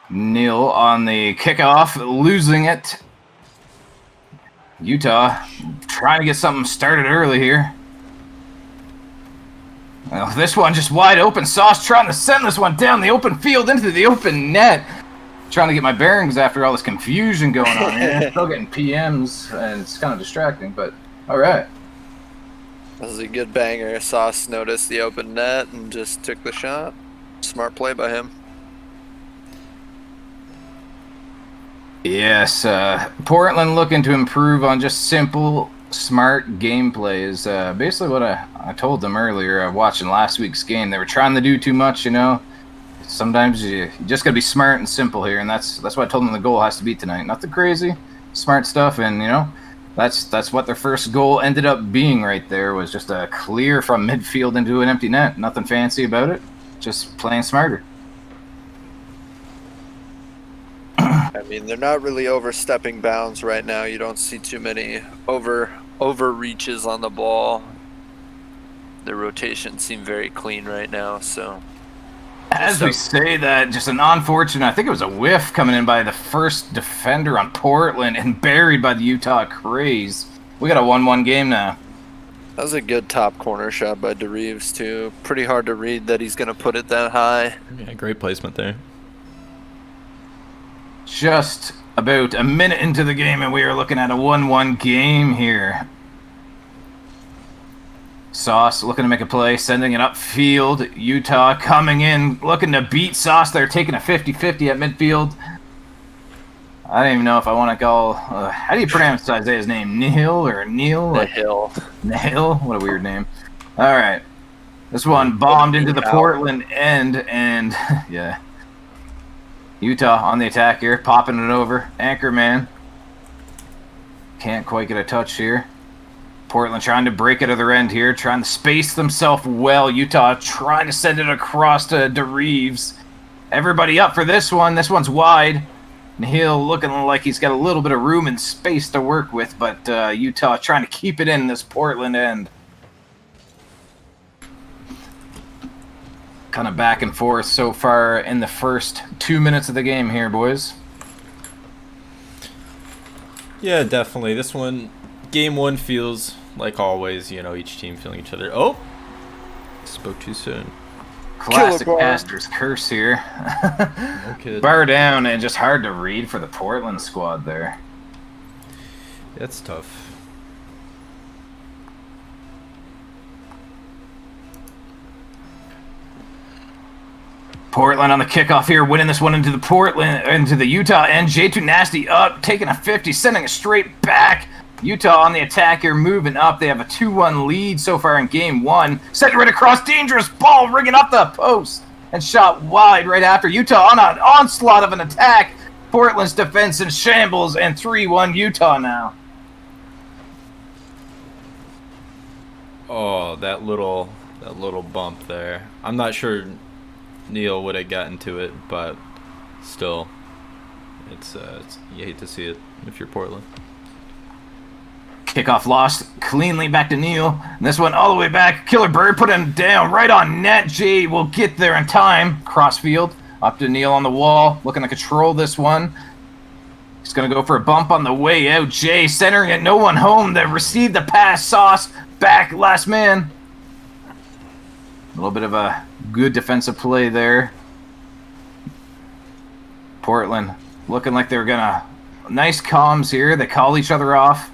Nihil on the kickoff, losing it. Utah trying to get something started early here. Well, this one just wide open. Sauce trying to send this one down the open field into the open net. Trying to get my bearings after all this confusion going on here. Still getting PMs, and it's kind of distracting, but all right. That was a good banger. Sauce noticed the open net and just took the shot. Smart play by him. Yes, Portland looking to improve on just simple, smart gameplay is basically what I told them earlier watching last week's game. They were trying to do too much, you know. Sometimes you just got to be smart and simple here, and that's what I told them the goal has to be tonight. Nothing crazy, smart stuff, and, you know, that's what their first goal ended up being right there, was just a clear from midfield into an empty net. Nothing fancy about it, just playing smarter. I mean, they're not really overstepping bounds right now. You don't see too many overreaches on the ball. Their rotations seem very clean right now, so... As we say that, just an unfortunate, I think it was a whiff coming in by the first defender on Portland and buried by the Utah Craze. We got a 1-1 game now. That was a good top corner shot by DeReeves, too. Pretty hard to read that he's going to put it that high. Yeah, great placement there. Just about a minute into the game, and we are looking at a 1-1 game here. Sauce looking to make a play, sending it upfield. Utah coming in, looking to beat Sauce. They're taking a 50-50 at midfield. I don't even know if I want to call... how do you pronounce Isaiah's name? Nihil or Neil? Nihil. Nihil? What a weird name. All right. This one bombed into the Portland end, and yeah. Utah on the attack here, popping it over. Anchorman. Can't quite get a touch here. Portland trying to break it at their end here, trying to space themselves well. Utah trying to send it across to DeReeves. Everybody up for this one. This one's wide. Nihil looking like he's got a little bit of room and space to work with, but Utah trying to keep it in this Portland end. Kind of back and forth so far in the first 2 minutes of the game here, boys. Yeah, definitely. This one, game one feels like always, you know, each team feeling each other. Oh! Spoke too soon. Classic Caster's curse here. No kidding. Bar down and just hard to read for the Portland squad there. That's tough. Portland on the kickoff here, winning this one into the Utah end. ToNasty up, taking a 50, sending it straight back. Utah on the attack here, moving up. They have a 2-1 lead so far in game one. Sent it right across, dangerous ball, ringing up the post, and shot wide right after. Utah on an onslaught of an attack. Portland's defense in shambles, and 3-1 Utah now. Oh, that little bump there. I'm not sure Nihil would have gotten to it, but still, it's you hate to see it if you're Portland. Kickoff lost cleanly back to Nihil. And this one all the way back. Killer Bird put him down right on net. Jay will get there in time. Crossfield up to Nihil on the wall. Looking to control this one. He's going to go for a bump on the way out. Jay centering it. No one home. They received the pass. Sauce back. Last man. A little bit of a good defensive play there. Portland looking like they're going to... Nice comms here. They call each other off.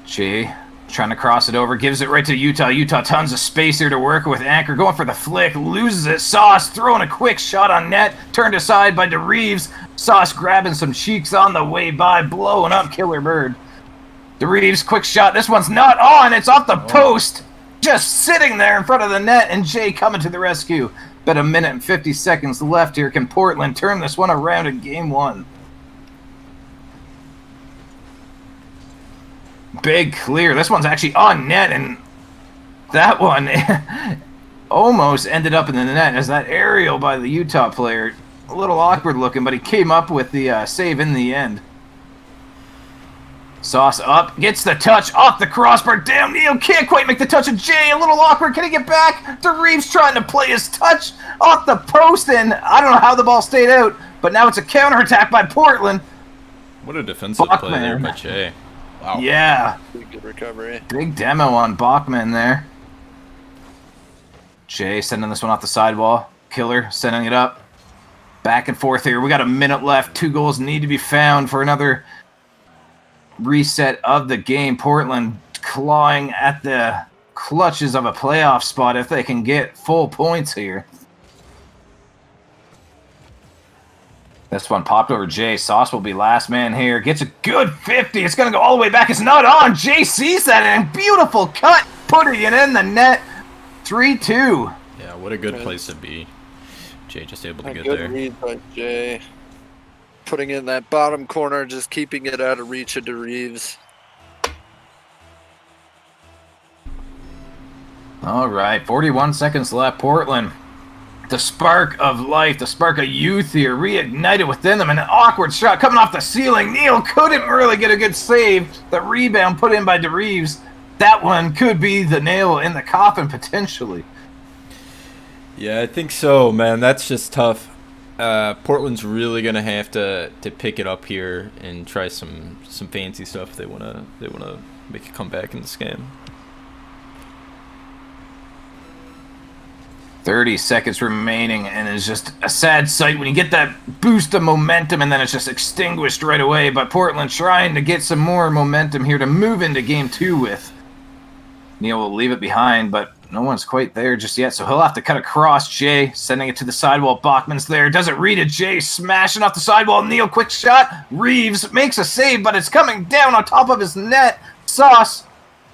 Jay trying to cross it over, gives it right to Utah. Utah tons of space here to work with. Anchor going for the flick, loses it. Sauce throwing a quick shot on net, turned aside by DeReeves. Sauce grabbing some cheeks on the way by, blowing up Killer Bird. DeReeves, quick shot. This one's not on. It's off the post. Just sitting there in front of the net, and Jay coming to the rescue. About a minute and 50 seconds left here. Can Portland turn this one around in game one? Big clear. This one's actually on net, and that one almost ended up in the net as that aerial by the Utah player. A little awkward looking, but he came up with the save in the end. Sauce up, gets the touch off the crossbar. Damn, Nihil can't quite make the touch of Jay. A little awkward. Can he get back? DeReeves trying to play his touch off the post, and I don't know how the ball stayed out, but now it's a counterattack by Portland. What a defensive play there by Jay. Wow. Yeah. Pretty good recovery. Big demo on Bachman there. Jay sending this one off the sidewall. Killer sending it up. Back and forth here. We got a minute left. 2 goals need to be found for another reset of the game. Portland clawing at the clutches of a playoff spot if they can get full points here. This one popped over Jay. Sauce will be last man here. Gets a good 50. It's going to go all the way back. It's not on. Jay sees that and beautiful cut. Putting it in the net. 3-2. Yeah, what a good place to be. Jay just able to A get good there. read by Jay. Putting it in that bottom corner, just keeping it out of reach of DeReeves. All right, 41 seconds left. Portland, the spark of life, the spark of youth here, reignited within them. An awkward shot coming off the ceiling. Nihil couldn't really get a good save. The rebound put in by DeReeves. That one could be the nail in the coffin potentially. Yeah, I think so, man. That's just tough. Portland's really gonna have to pick it up here and try some fancy stuff if they wanna make a comeback in this game. 30 seconds remaining, and it's just a sad sight when you get that boost of momentum and then it's just extinguished right away. But Portland trying to get some more momentum here to move into game 2 with. Nihil will leave it behind, but no one's quite there just yet, so he'll have to cut across. Jay sending it to the sidewall. Bachman's there. Doesn't read it. Jay smashing off the sidewall. Nihil, quick shot. Reeves makes a save, but it's coming down on top of his net. Sauce.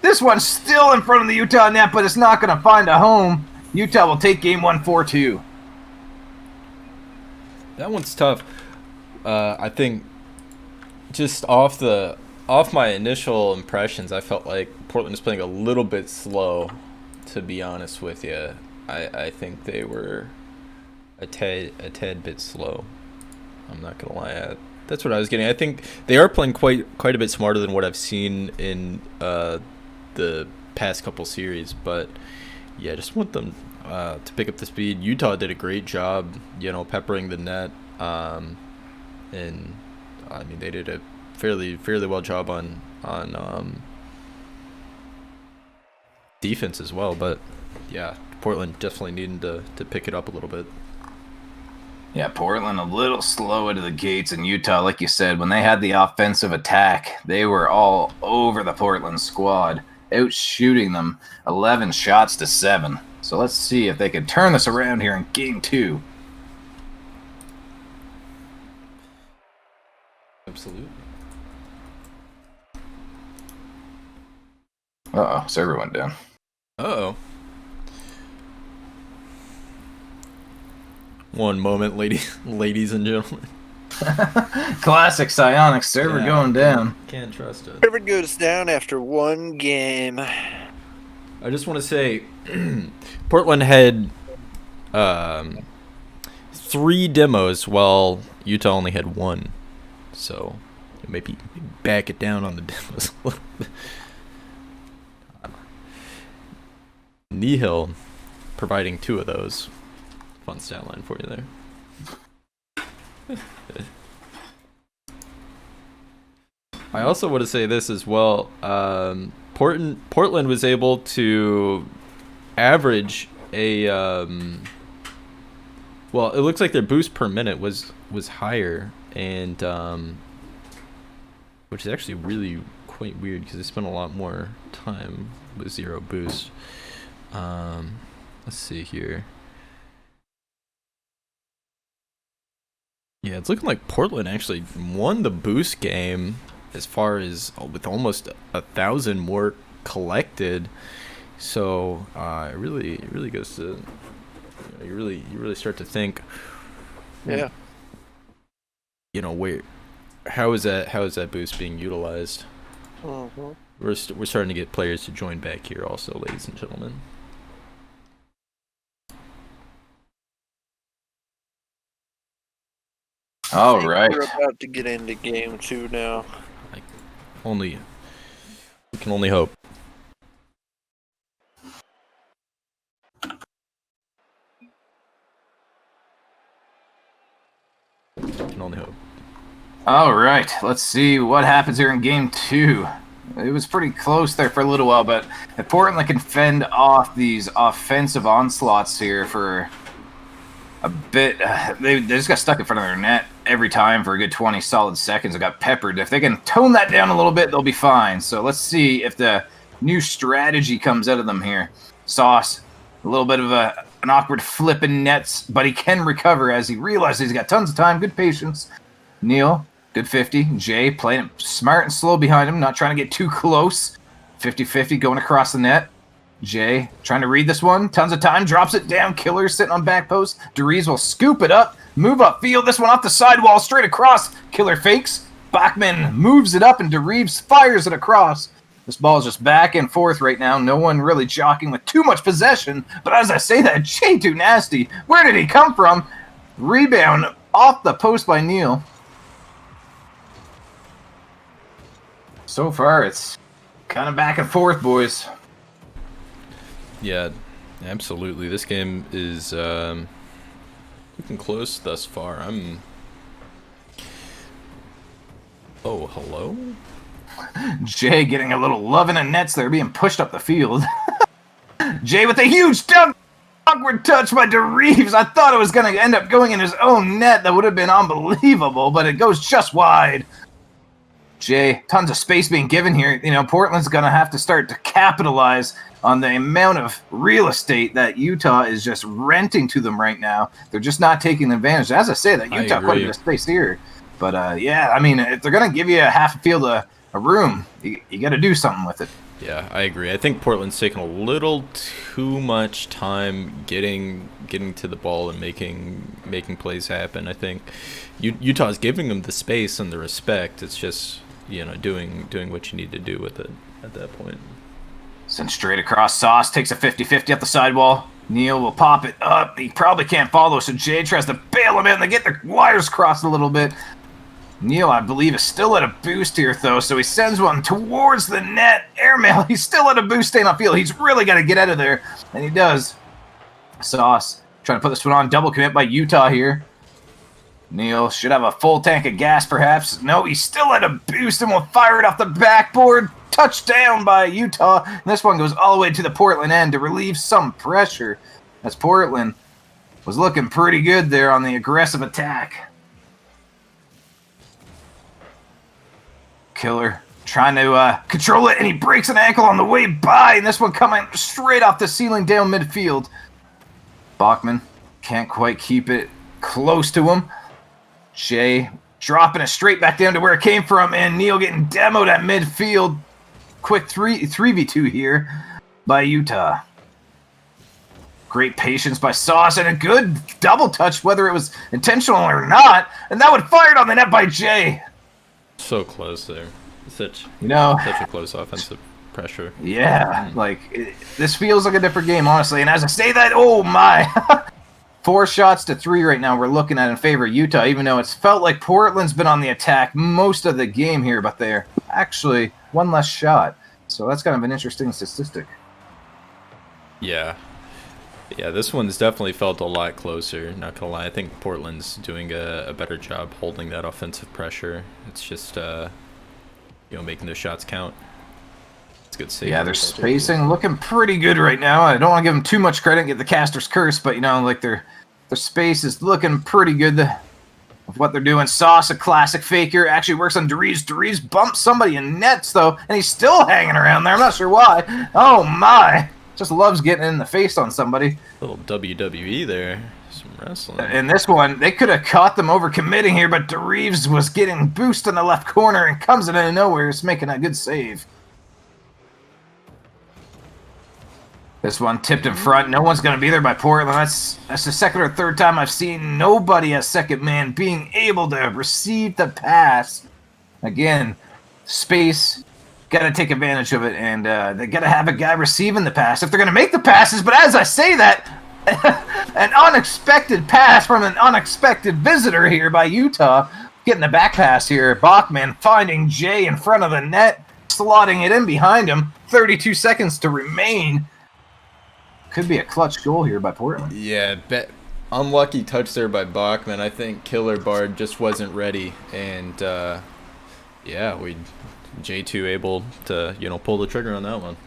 This one's still in front of the Utah net, but it's not going to find a home. Utah will take game 1 4-2. That one's tough. I think just off my initial impressions, I felt like Portland was playing a little bit slow, to be honest with you. I think they were a tad bit slow. I'm not gonna lie. That's what I was getting. I think they are playing quite a bit smarter than what I've seen in the past couple series. But yeah, just want them to pick up the speed. Utah did a great job, peppering the net, and I mean they did a fairly well job on defense as well. But yeah, Portland definitely needing to pick it up a little bit. Yeah, Portland a little slow into the gates, and Utah, like you said, when they had the offensive attack, they were all over the Portland squad, out shooting them 11 shots to 7. So let's see if they can turn this around here in game 2. Absolutely. Uh-oh, server went down. Uh-oh. One moment, ladies and gentlemen. Classic Psionics, server going down. Can't trust it. Server goes down after one game. I just want to say, Portland had 3 demos while Utah only had 1. So maybe back it down on the demos a little bit. Nihil providing 2 of those. Fun stat line for you there. I also want to say this as well. Portland was able to average a well, it looks like their boost per minute was higher, and which is actually really quite weird because they spent a lot more time with 0 boost. Let's see here. Yeah, it's looking like Portland actually won the boost game as far as with almost 1,000 more collected. So it really goes to you really start to think. Yeah. How is that boost being utilized? Mm-hmm. We're starting to get players to join back here also, ladies and gentlemen. All right. We're about to get into game 2 now. We can only hope. Can only hope. All right, let's see what happens here in game 2. It was pretty close there for a little while, but if Portland can fend off these offensive onslaughts here for a bit, they just got stuck in front of their net every time for a good 20 solid seconds. It got peppered. If they can tone that down a little bit, they'll be fine. So let's see if the new strategy comes out of them here. Sauce, a little bit of an awkward flip in nets, but he can recover as he realizes he's got tons of time. Good patience. Nihil, good 50. Jay playing it smart and slow behind him, not trying to get too close. 50-50 going across the net. Jay trying to read this one. Tons of time. Drops it down. Killer sitting on back post. DeRees will scoop it up. Move up field. This one off the sidewall. Straight across. Killer fakes. Bachman moves it up and DeRees fires it across. This ball is just back and forth right now. No one really jockeying with too much possession. But as I say that, Jay ToNasty, where did he come from? Rebound off the post by Nihil. So far, it's kind of back and forth, boys. Yeah, absolutely. This game is looking close thus far. Oh, hello? Jay getting a little love in the nets there, being pushed up the field. Jay with a huge dunk. Awkward touch by DeRees. I thought it was going to end up going in his own net. That would have been unbelievable, but it goes just wide. Jay, tons of space being given here. You know, Portland's going to have to start to capitalize on the amount of real estate that Utah is just renting to them right now. They're just not taking advantage. As I say, that Utah quite a bit of space here. But, yeah, I mean, if they're going to give you a half a field a room, you got to do something with it. Yeah, I agree. I think Portland's taking a little too much time getting to the ball and making plays happen. I think Utah's giving them the space and the respect. It's just, you know, doing what you need to do with it at that point. Sent straight across. Sauce takes a 50-50 up the sidewall. Nihil will pop it up. He probably can't follow, so Jay tries to bail him in. They get the wires crossed a little bit. Nihil, I believe, is still at a boost here, though, so he sends one towards the net. Airmail, he's still at a boost staying on field. He's really got to get out of there, and he does. Sauce trying to put this one on. Double commit by Utah here. Nihil should have a full tank of gas, perhaps. No, he's still at a boost and will fire it off the backboard. Touchdown by Utah. And this one goes all the way to the Portland end to relieve some pressure, as Portland was looking pretty good there on the aggressive attack. Killer trying to control it, and he breaks an ankle on the way by, and this one coming straight off the ceiling down midfield. Bachman can't quite keep it close to him. Jay dropping it straight back down to where it came from, and Nihil getting demoed at midfield. Quick 3v2 here by Utah. Great patience by Sauce, and a good double touch, whether it was intentional or not, and that one fired on the net by Jay. So close there. Such a close offensive pressure. Yeah, this feels like a different game, honestly. And as I say that, oh my, 4 shots to 3 right now we're looking at in favor of Utah, even though it's felt like Portland's been on the attack most of the game here, but they're actually 1 less shot. So that's kind of an interesting statistic. Yeah. Yeah, this one's definitely felt a lot closer, not gonna lie. I think Portland's doing a better job holding that offensive pressure. It's just, making their shots count. It's good save. Yeah, their spacing looking pretty good right now. I don't want to give them too much credit, get the caster's curse, but, their space is looking pretty good with what they're doing. Sauce, a classic faker, actually works on DeRees. DeRees bumps somebody in nets, though, and he's still hanging around there. I'm not sure why. Oh, my. Just loves getting in the face on somebody. A little WWE there. Some wrestling. In this one, they could have caught them over committing here, but DeRees was getting boost in the left corner and comes in out of nowhere. It's making a good save. This one tipped in front. No one's going to be there by Portland. That's the second or third time I've seen nobody as second man being able to receive the pass. Again, space. Got to take advantage of it, and they got to have a guy receiving the pass if they're going to make the passes. But as I say that, an unexpected pass from an unexpected visitor here by Utah getting the back pass here. Bachman finding Jay in front of the net, slotting it in behind him. 32 seconds to remain. Could be a clutch goal here by Portland. Yeah, unlucky touch there by Bachman. I think Killer Bard just wasn't ready, and J2 able to pull the trigger on that one.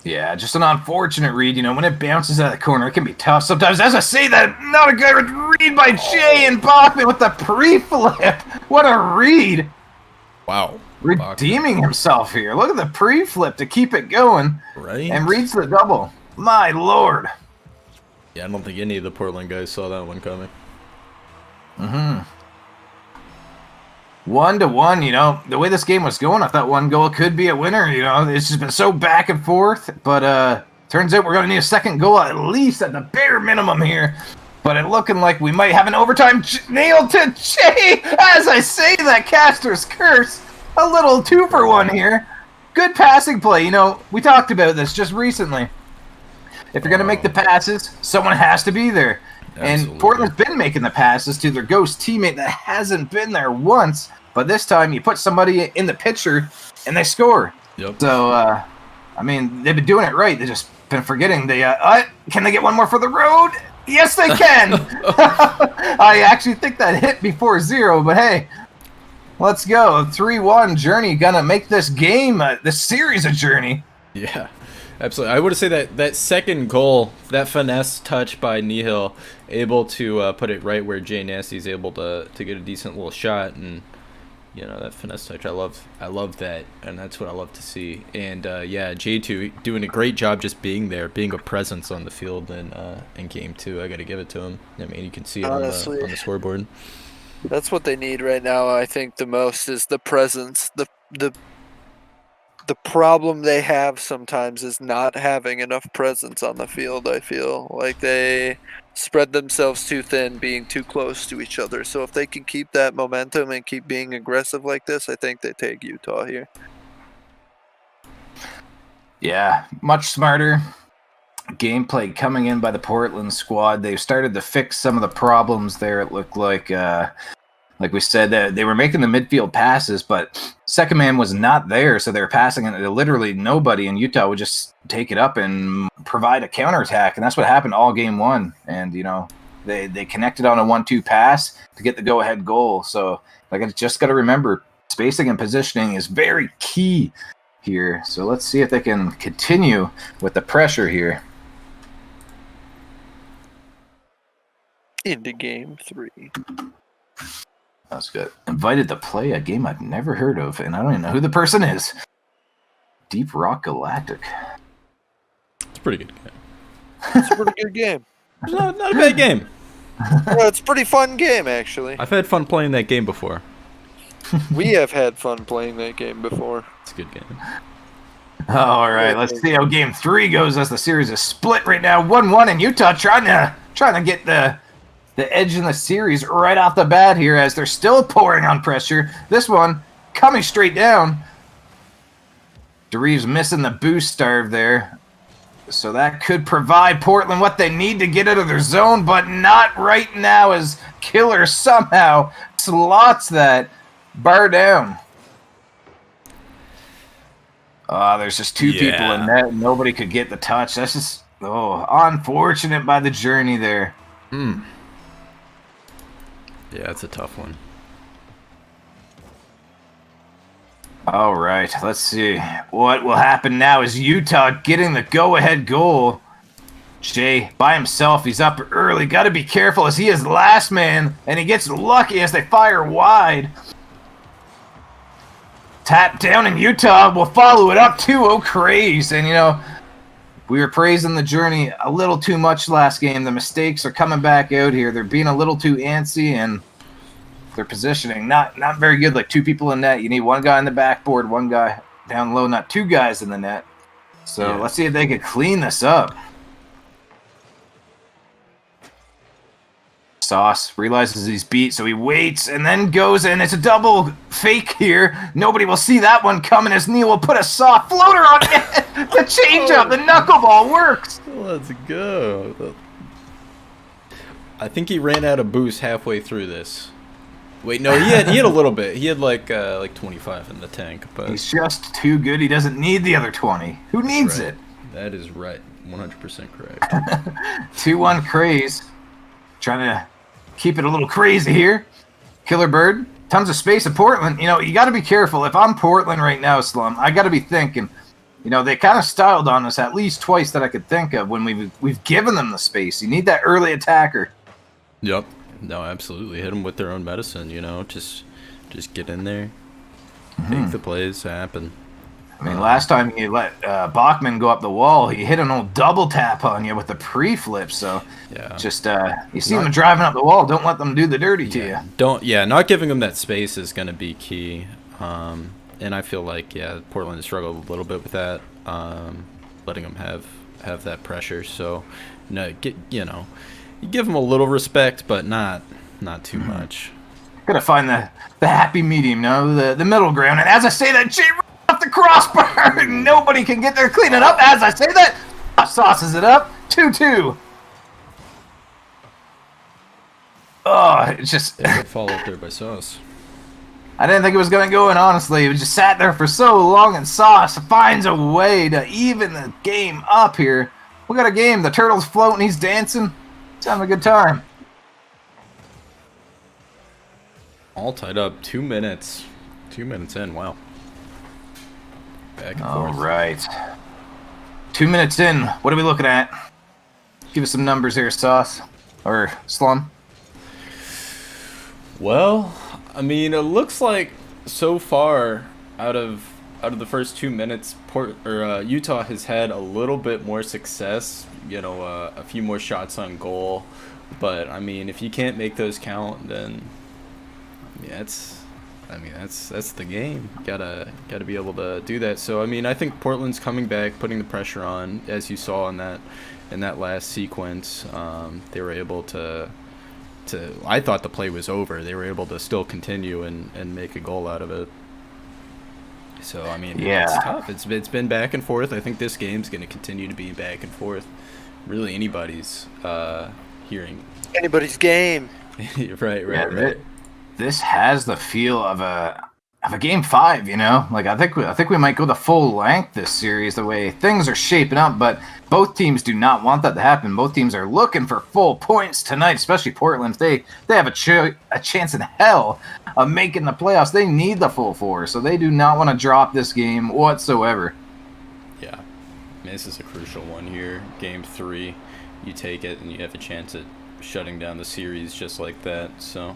Yeah, just an unfortunate read. When it bounces out of the corner, it can be tough sometimes. As I say that, not a good read by Jay and Bachman with the pre-flip. What a read. Wow. Redeeming himself here. Look at the pre-flip to keep it going. Right. And reads the double. My lord. Yeah, I don't think any of the Portland guys saw that one coming. 1-1, the way this game was going, I thought one goal could be a winner, It's just been so back and forth, but turns out we're going to need a second goal at least at the bare minimum here. But it looking like we might have an overtime nailed to Jay. As I say that, Caster's curse. A little 2-for-1 here. Good passing play. We talked about this just recently. If you're going to make the passes, someone has to be there. Absolutely. And Portland's been making the passes to their ghost teammate that hasn't been there once. But this time you put somebody in the picture and they score. Yep. So, they've been doing it right. They've just been forgetting. Can they get one more for the road? Yes, they can. I actually think that hit before 0, but hey, let's go. 3-1 Journey gonna make this game, this series a journey. Yeah, absolutely. I would say that second goal, that finesse touch by Nihil, able to put it right where ToNasty's able to get a decent little shot, and that finesse touch. I love that, and that's what I love to see. And J2 doing a great job just being there, being a presence on the field in game 2. I got to give it to him. You can see it Honestly, on the scoreboard. That's what they need right now. I think the most is the presence. The problem they have sometimes is not having enough presence on the field. I feel like they spread themselves too thin, being too close to each other. So if they can keep that momentum and keep being aggressive like this, I think they take Utah here. Yeah, much smarter gameplay coming in by the Portland squad. They've started to fix some of the problems there. It looked like we said, that they were making the midfield passes, but second man was not there, so they were passing it to literally nobody, and Utah would just take it up and provide a counterattack, and that's what happened all game 1. And they connected on a 1-2 pass to get the go-ahead goal. So I just got to remember, spacing and positioning is very key here. So let's see if they can continue with the pressure here. Into game 3. That's good. Invited to play a game I've never heard of, and I don't even know who the person is. Deep Rock Galactic. It's a pretty good game. It's a pretty good game. Not a bad game. Well, it's a pretty fun game, actually. I've had fun playing that game before. We have had fun playing that game before. It's a good game. All right, let's see how game 3 goes as the series is split right now. 1-1, and Utah trying to get the edge in the series right off the bat here as they're still pouring on pressure. This one coming straight down. DeReeves missing the boost starve there. So that could provide Portland what they need to get out of their zone, but not right now as Killer somehow slots that bar down. There's just two people in net. Nobody could get the touch. That's just, unfortunate by the Journey there. Yeah, it's a tough one. All right, let's see. What will happen now is Utah getting the go-ahead goal. Jay by himself. He's up early. Got to be careful as he is last man, and he gets lucky as they fire wide. Tap down, and Utah will follow it up 2-0 Craze. And, we were praising the Journey a little too much last game. The mistakes are coming back out here. They're being a little too antsy, and their positioning not very good. Like 2 people in net. You need 1 guy in the backboard, 1 guy down low, not 2 guys in the net. So let's see if they can clean this up. Sauce realizes he's beat, so he waits and then goes in. It's a double fake here. Nobody will see that one coming as Nihil will put a soft floater on it. The change-up, the knuckleball works. Let's go. I think he ran out of boost halfway through this. Wait, no, he had a little bit. He had like 25 in the tank, but He's just too good. He doesn't need the other 20. Who needs right. it? That is right. 100% correct. 2-1 Craze. Trying to keep it a little crazy here. Killer Bird. Tons of space at Portland. You know, you got to be careful. If I'm Portland right now, Slum, I got to be thinking, you know, they kind of styled on us at least twice that I could think of when we've given them the space. You need that early attacker. Yep. No, absolutely. Hit them with their own medicine, you know. Just get in there. Make the plays happen. I mean, last time you let Bachman go up the wall, he hit an old double tap on you with the pre-flip. So, yeah, just you see them driving up the wall. Don't let them do the dirty to you. Not giving them that space is going to be key. And I feel like Portland has struggled a little bit with that, letting them have that pressure. So, no, you give them a little respect, but not too much. Gotta find the happy medium, the middle ground. And as I say that, Jay off the crossbar. Nobody can get there cleaning up. As I say that, sauces it up. 2-2. Oh, it's just fall up there by Sauce. I didn't think it was going to go in, honestly. It just sat there for so long, and Sauce finds a way to even the game up here. We got a game. The turtle's floating. He's dancing. He's having a good time. All tied up. 2 minutes. 2 minutes in. Wow. Back and forth. All right. 2 minutes in. What are we looking at? Give us some numbers here, Sauce. Or Slum. Well, I mean, it looks like so far out of the first 2 minutes, Utah has had a little bit more success. A few more shots on goal, but I mean, if you can't make those count, then that's the game. Gotta be able to do that. So I mean, I think Portland's coming back, putting the pressure on, as you saw in that last sequence. They were able to. I thought the play was over. They were able to still continue and make a goal out of it. So I mean, it's tough. It's been back and forth. I think this game's going to continue to be back and forth. Really, anybody's hearing. Anybody's game. Right. This has the feel of a game 5. Like I think we might go the full length this series the way things are shaping up, but both teams do not want that to happen. Both teams are looking for full points tonight, especially Portland. They have a chance in hell of making the playoffs. They need the full 4, so they do not want to drop this game whatsoever. Yeah, I mean, this is a crucial one here. Game 3, you take it and you have a chance at shutting down the series just like that. So.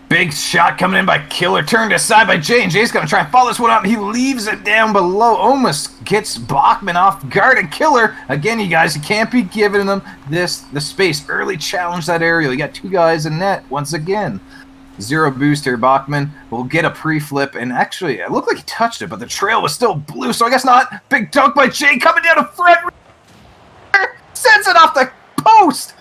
Big shot coming in by Killer, turned aside by Jay, and Jay's going to try and follow this one up. He leaves it down below, almost gets Bachman off guard, and Killer, again, you guys, you can't be giving them the space. Early challenge that aerial. You got 2 guys in net once again. 0 boost here. Bachman will get a pre-flip, and actually, it looked like he touched it, but the trail was still blue, so I guess not. Big dunk by Jay coming down to front. Sends it off the post.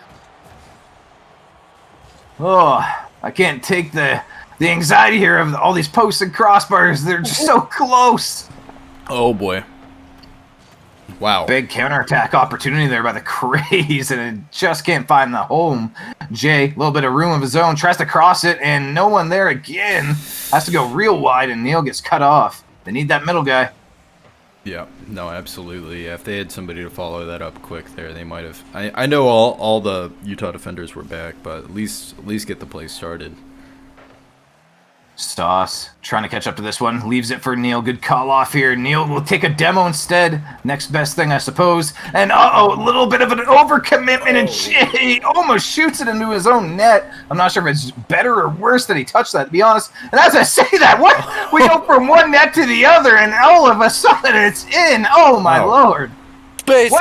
Oh, I can't take the anxiety here of all these posts and crossbars. They're just so close. Oh, boy. Wow. Big counterattack opportunity there by the Craze, and it just can't find the home. Jay, a little bit of room of his own, tries to cross it, and no one there again. Has to go real wide, and Nihil gets cut off. They need that middle guy. Yeah, no, absolutely. If they had somebody to follow that up quick there, they might have. I know all the Utah defenders were back, but at least get the play started. Sauce trying to catch up to this one. Leaves it for Nihil. Good call off here. Nihil will take a demo instead. Next best thing, I suppose. And a little bit of an overcommitment, and Jay almost shoots it into his own net. I'm not sure if it's better or worse that he touched that, to be honest. And as I say that, what? We go from one net to the other, and all of a sudden it's in. Oh, my Lord. Space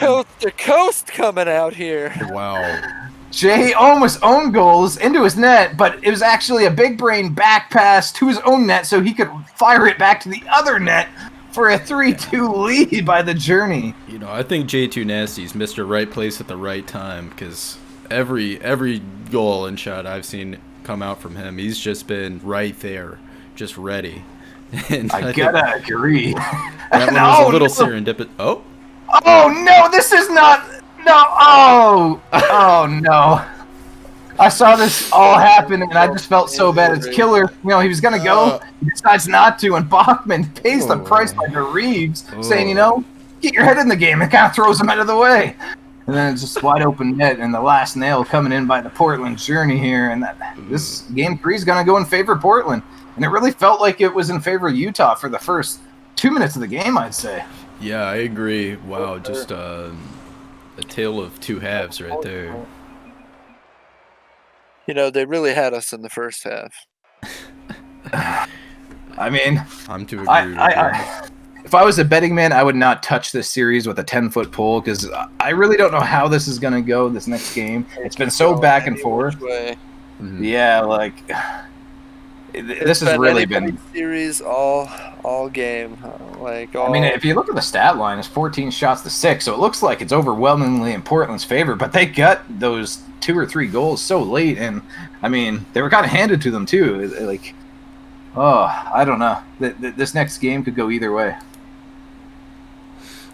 coast to coast coming out here. Wow. Jay almost owned goals into his net, but it was actually a big brain back pass to his own net so he could fire it back to the other net for a 3-2 lead by the Journey. I think ToNasty's Mr. Right Place at the right time, because every goal and shot I've seen come out from him, he's just been right there, just ready. And I gotta agree. That one was a little serendipitous. Oh no, this is not... No, oh no. I saw this all happen, and I just felt so bad. It's Killer. You know, he was going to go. He decides not to, and Bachman pays the price by Reeves, saying, you know, get your head in the game. It kind of throws him out of the way. And then it's just wide open net, and the last nail coming in by the Portland journey here. And this game 3 is going to go in favor of Portland. And it really felt like it was in favor of Utah for the first 2 minutes of the game, I'd say. Yeah, I agree. Wow, just a tale of two halves right there. You know, they really had us in the first half. I mean, I'm to agree with you. If I was a betting man, I would not touch this series with a 10-foot pole because I really don't know how this is going to go this next game. It's been so back and forth. Yeah, like this has really been series all game. I mean, if you look at the stat line, it's 14 shots to 6, so it looks like it's overwhelmingly in Portland's favor. But they got those 2 or 3 goals so late, and I mean, they were kind of handed to them too. Like, oh, I don't know. This next game could go either way.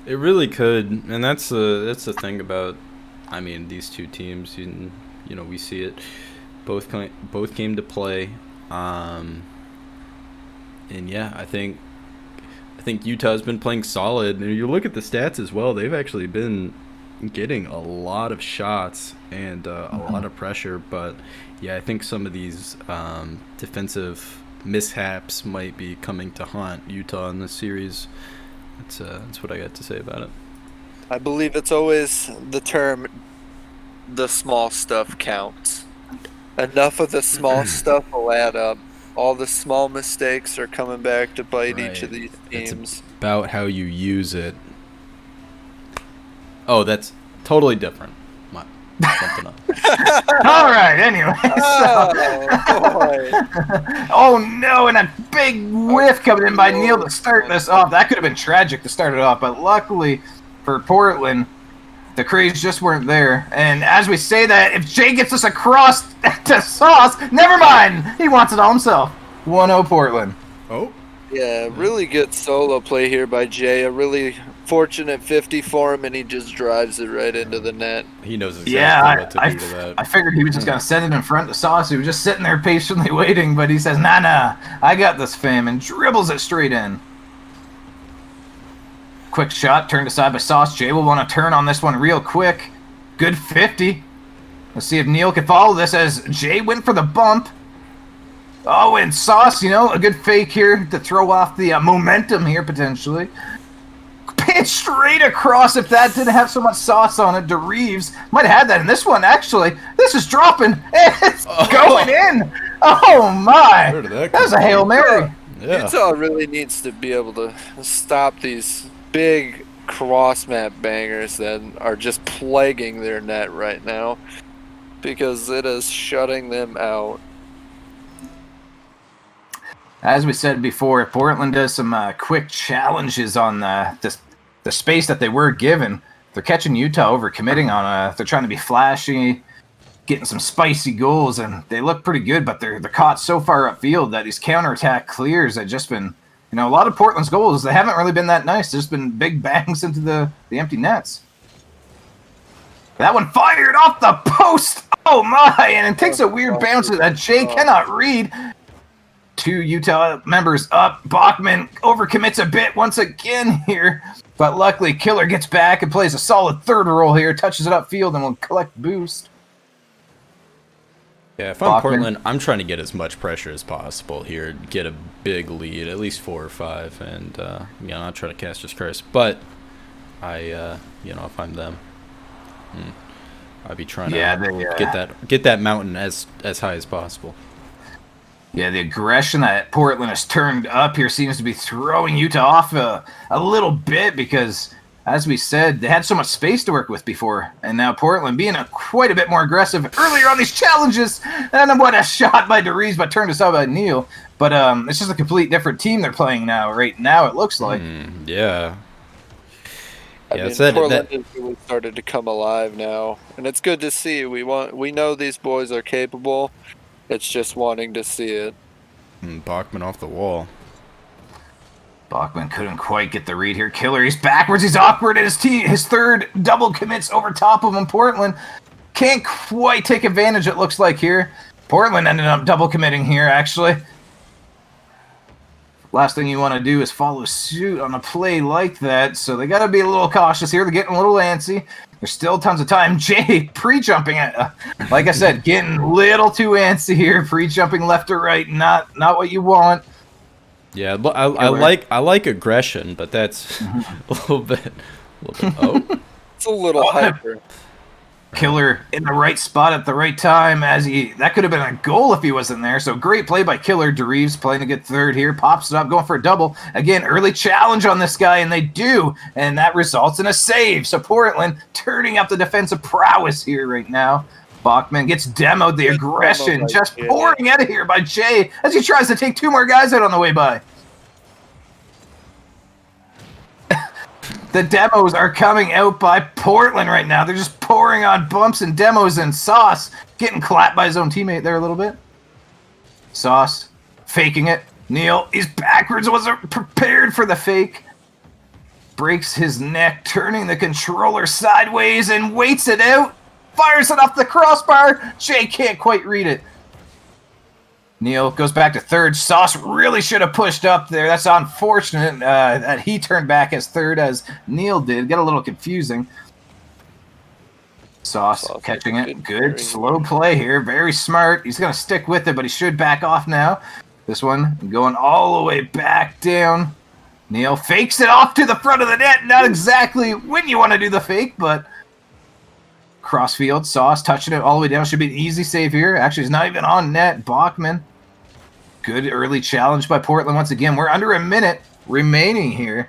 It really could, and that's the thing about, I mean, these two teams. You know, we see it. Both came to play, and yeah, I think Utah's been playing solid. And you look at the stats as well; they've actually been getting a lot of shots and a lot of pressure. But yeah, I think some of these defensive mishaps might be coming to haunt Utah in this series. That's what I got to say about it. I believe it's always the term, the small stuff counts. Enough of the small stuff will add up. All the small mistakes are coming back to bite each of these teams. It's about how you use it. Oh, that's totally different. Something else. All right, anyway. Oh, no, and a big whiff coming in by Nihil to start this off. That could have been tragic to start it off, but luckily for Portland, the Craze just weren't there. And as we say that, if Jay gets us across to Sauce, never mind. He wants it all himself. 1-0 Portland. Oh. Yeah, really good solo play here by Jay. A really fortunate 50 for him, and he just drives it right into the net. He knows exactly what to do to that. I figured he was just going to send it in front to Sauce. He was just sitting there patiently waiting, but he says, nah, I got this, fam, and dribbles it straight in. Quick shot, turned aside by Sauce. Jay will want to turn on this one real quick. Good 50. Let's see if Nihil can follow this as Jay went for the bump. Oh, and Sauce, you know, a good fake here to throw off the momentum here, potentially. Pitch straight across. If that didn't have so much sauce on it, to Reeves. Might have had that in this one, actually. This is dropping. It's going in. Oh, my. Where did that was a Hail Mary. Yeah. Utah really needs to be able to stop these big cross-map bangers that are just plaguing their net right now, because it is shutting them out. As we said before, Portland does some quick challenges on the space that they were given. They're catching Utah overcommitting on they're trying to be flashy, getting some spicy goals, and they look pretty good, but they're caught so far upfield that these counterattack clears have just been, you know, a lot of Portland's goals, they haven't really been that nice. There's been big bangs into the empty nets. That one fired off the post. Oh, my, and it takes a weird bounce that Jay cannot read. 2 Utah members up. Bachman overcommits a bit once again here, but luckily Killer gets back and plays a solid third roll here, touches it upfield, and will collect boost. Yeah, if I'm Portland, I'm trying to get as much pressure as possible here, get a big lead, at least 4 or 5, and you know, not try to cast his curse. But I, you know, if I'm them, I'd be trying to get that mountain as high as possible. Yeah, the aggression that Portland has turned up here seems to be throwing Utah off a little bit because, as we said, they had so much space to work with before, and now Portland being quite a bit more aggressive earlier on these challenges. And what a shot by DeRees, but turned aside by Nihil. But it's just a complete different team they're playing now. Right now, it looks like. Yeah. I mean, Portland has really started to come alive now, and it's good to see. We know these boys are capable. It's just wanting to see it. Bachman off the wall. Bachman couldn't quite get the read here. Killer, he's backwards, he's awkward, and his third double commits over top of him. Portland can't quite take advantage, it looks like here. Portland ended up double committing here, actually. Last thing you want to do is follow suit on a play like that, so they got to be a little cautious here. They're getting a little antsy. There's still tons of time. Jay pre-jumping it. Like I said, getting a little too antsy here. Pre-jumping left or right, not what you want. Yeah, I like aggression, but that's a little bit. Oh, It's a little hyper. Killer in the right spot at the right time that could have been a goal if he wasn't there. So great play by Killer. DeReeves playing a good third here, pops it up, going for a double. Again, early challenge on this guy, and they do, and that results in a save. So Portland turning up the defensive prowess here right now. Bachman gets demoed, the aggression just pouring out of here by Jay as he tries to take 2 more guys out on the way by. The demos are coming out by Portland right now. They're just pouring on bumps and demos, and Sauce getting clapped by his own teammate there a little bit. Sauce faking it. Nihil, he's backwards, wasn't prepared for the fake. Breaks his neck, turning the controller sideways and waits it out. Fires it off the crossbar. Jay can't quite read it. Nihil goes back to third. Sauce really should have pushed up there. That's unfortunate that he turned back as third as Nihil did. Get a little confusing. Sauce catching it. Good slow play here. Very smart. He's going to stick with it, but he should back off now. This one going all the way back down. Nihil fakes it off to the front of the net. Not exactly when you want to do the fake, but crossfield. Sauce touching it all the way down. Should be an easy save here. Actually, he's not even on net. Bachman. Good early challenge by Portland once again. We're under a minute remaining here.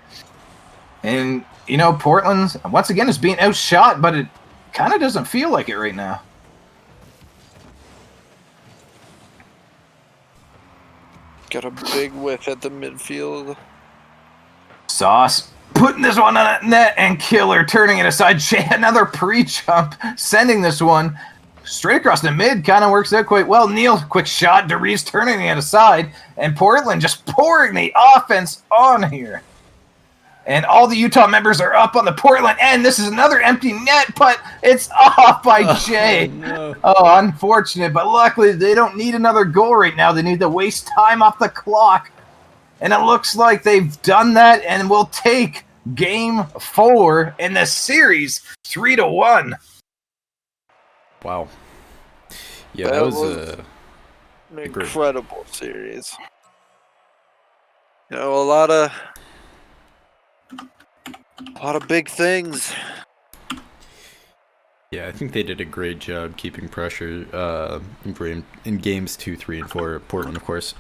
And, you know, Portland's, once again, is being outshot, but it kind of doesn't feel like it right now. Got a big whiff at the midfield. Sauce putting this one on the net, and Killer turning it aside. Jay, another pre-jump, sending this one straight across the mid. Kind of works out quite well. Nihil, quick shot. DeReeves turning it aside, and Portland just pouring the offense on here. And all the Utah members are up on the Portland end. This is another empty net, but it's off by Jay. no. Oh, unfortunate, but luckily they don't need another goal right now. They need to waste time off the clock. And it looks like they've done that and will take Game 4 in the series 3-1. Wow. Yeah, that was an incredible series. You know, a lot of big things. Yeah, I think they did a great job keeping pressure in games 2, 3, and 4. Portland, of course.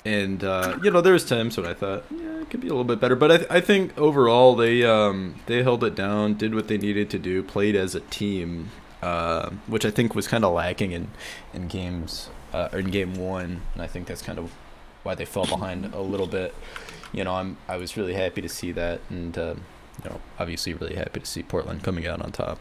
And you know, there was times when I thought, yeah, it could be a little bit better, but I think overall they held it down, did what they needed to do, played as a team, which I think was kind of lacking in games or in game 1, and I think that's kind of why they fell behind a little bit. You know, I was really happy to see that, and you know, obviously really happy to see Portland coming out on top.